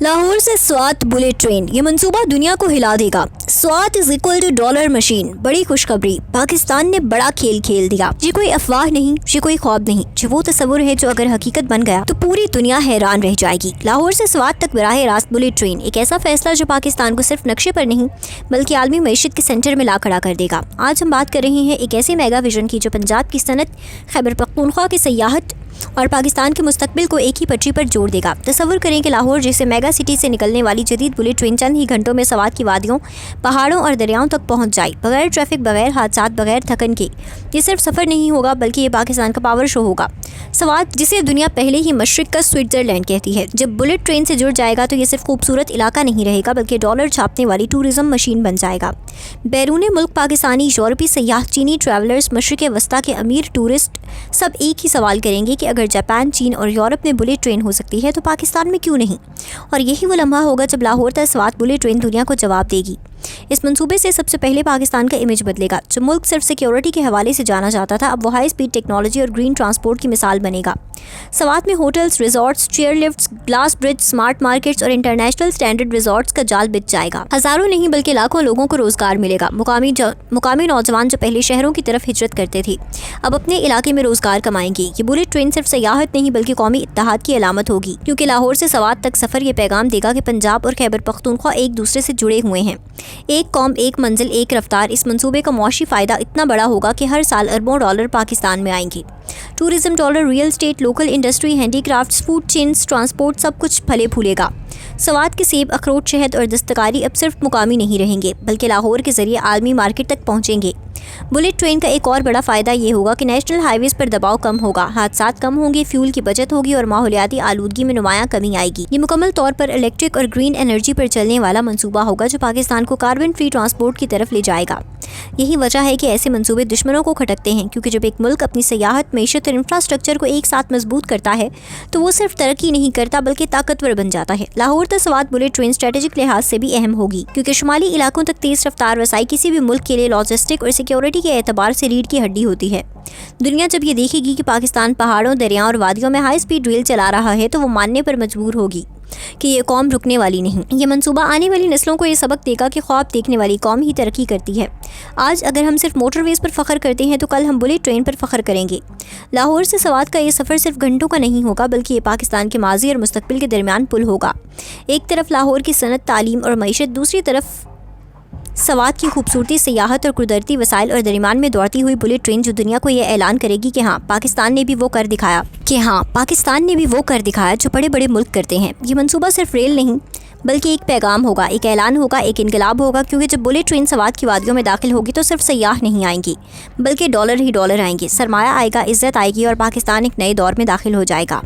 लाहौर से Swat bullet train, ये मंसूबा दुनिया को हिला देगा। Swat is equal to dollar machine. बड़ी खुशखबरी, पाकिस्तान ने बड़ा खेल खेल दिया। ये कोई अफवाह नहीं, ये कोई ख्वाब नहीं, ये वो तस्वुर है जो अगर हकीकत बन गया तो पूरी दुनिया हैरान रह जाएगी। लाहौर से स्वात तक बराह रास्त बुलेट ट्रेन एक ऐसा फैसला जो पाकिस्तान को सिर्फ नक्शे पर नहीं बल्कि आलमी मईशत के सेंटर में ला खड़ा कर देगा। आज हम बात कर रहे हैं एक ऐसे मेगा विजन की जो पंजाब की सनत, खैबर पख्तूनख्वा की सयाहत और पाकिस्तान के मुस्तकबिल को एक ही पटरी पर जोड़ देगा। तसव्वुर करें कि लाहौर जैसे मेगा सिटी से निकलने वाली जदीद बुलेट ट्रेन चंद ही घंटों में स्वात की वादियों, पहाड़ों और दरियाओं तक पहुंच जाए, बगैर ट्रैफिक, बगैर हादसात, बगैर थकन के। ये सिर्फ सफ़र नहीं होगा बल्कि ये पाकिस्तान का पावर शो होगा। स्वात, जिसे दुनिया पहले ही मशरिक का स्विट्ज़रलैंड कहती है, जब बुलेट ट्रेन से जुड़ जाएगा तो ये सिर्फ खूबसूरत इलाका नहीं रहेगा बल्कि डॉलर छापने वाली टूरिज़म मशीन बन जाएगा। बैरून मुल्क पाकिस्तानी, यूरोपी सयाह, चीनी ट्रैवलर्स, मशरिक वस्ता के अमीर टूरिस्ट सब एक ही सवाल करेंगे कि अगर जापान, चीन और यूरोप में बुलेट ट्रेन हो सकती है तो पाकिस्तान में क्यों नहीं। और यही वो लम्हा होगा जब लाहौर तक स्वात बुलेट ट्रेन दुनिया को जवाब देगी। इस मंसूबे से सबसे पहले पाकिस्तान का इमेज बदलेगा। जो मुल्क सिर्फ सिक्योरिटी के हवाले से जाना जाता था, अब वो हाई स्पीड टेक्नोलॉजी और ग्रीन ट्रांसपोर्ट की मिसाल बनेगा। स्वात में hotels, resorts, chair lifts, glass bridge, smart markets और इंटरनेशनल स्टैंडर्ड रिजॉर्ट्स का जाल बिछ जाएगा। हज़ारों नहीं बल्कि लाखों लोगों को रोजगार मिलेगा। मुकामी नौजवान जो पहले शहरों की तरफ हिजरत करते थे अब अपने इलाके में रोजगार कमाएंगे। ये बुलेट ट्रेन सिर्फ सयाहत नहीं बल्कि कौमी इत्तेहाद की अलामत होगी, क्योंकि लाहौर से स्वात तक सफ़र ये पैगाम देगा कि पंजाब और खैबर पख्तूनख्वा एक दूसरे से जुड़े हुए हैं। एक कौम, एक मंजिल, एक रफ्तार। इस मंसूबे का मुआशी फ़ायदा इतना बड़ा होगा कि हर साल अरबों डॉलर पाकिस्तान में आएंगे। Tourism dollar, real estate, local industry, handicrafts, food chains, transport, सब कुछ फले फूलेगा। स्वात के सेब, अखरोट, शहद और दस्तकारी अब सिर्फ मुकामी नहीं रहेंगे बल्कि लाहौर के ज़रिए आलमी मार्केट तक पहुँचेंगे। बुलेट ट्रेन का एक और बड़ा फ़ायदा ये होगा कि नेशनल हाईवेज़ पर दबाव कम होगा, हादसात कम होंगे, फ्यूल की बचत होगी और माहौलियाती आलूदगी में नुमायाँ कमी आएगी। ये मुकम्मल तौर पर इलेक्ट्रिक और ग्रीन एनर्जी पर चलने वाला मंसूबा होगा जो पाकिस्तान को कार्बन फ्री ट्रांसपोर्ट की तरफ ले जाएगा। यही वजह है कि ऐसे मंसूबे दुश्मनों को खटकते हैं, क्योंकि जब एक मुल्क अपनी सयाहत, मईशत और इंफ्रास्ट्रक्चर को एक साथ मजबूत करता है तो वो सिर्फ तरक्की नहीं करता बल्कि ताकतवर बन जाता है। लाहौर तक स्वात बुलेट ट्रेन स्ट्रेटेजिक लिहाज से भी अहम होगी, क्योंकि शुमाली इलाकों तक तेज़ रफ्तार रसाई किसी भी मुल्क के लिए लॉजिस्टिक और सिक्योरिटी के एतबार से रीढ़ की हड्डी होती है। दुनिया जब ये देखेगी कि पाकिस्तान पहाड़ों, दरियाओं और वादियों में हाई स्पीड रेल चला रहा है तो वो मानने पर मजबूर होगी कि ये कौम रुकने वाली नहीं। ये मंसूबा आने वाली नस्लों को ये सबक देगा कि ख्वाब देखने वाली कौम ही तरक्की करती है। आज अगर हम सिर्फ मोटरवेज़ पर फ़ख्र करते हैं तो कल हम बुलेट ट्रेन पर फ़ख्र करेंगे। लाहौर से स्वात का ये सफ़र सिर्फ घंटों का नहीं होगा बल्कि ये पाकिस्तान के माजी और मुस्तकबिल के दरमियान पुल होगा। एक तरफ लाहौर की सनत, तालीम और मईशत, दूसरी तरफ स्वात की खूबसूरती, सयाहत और कुदरती वसाइल और दरमियान में दौड़ती हुई बुलेट ट्रेन जो दुनिया को यह ऐलान करेगी कि हाँ, पाकिस्तान ने भी वो कर दिखाया जो बड़े बड़े मुल्क करते हैं। ये मंसूबा सिर्फ रेल नहीं बल्कि एक पैगाम होगा, एक ऐलान होगा, एक इनकलाब होगा, क्योंकि जब बुलेट ट्रेन स्वात की वादियों में दाखिल होगी तो सिर्फ सयाह नहीं आएंगी बल्कि डॉलर ही डॉलर आएंगे, सरमाया आएगा, इज्जत आएगी और पाकिस्तान एक नए दौर में दाखिल हो जाएगा।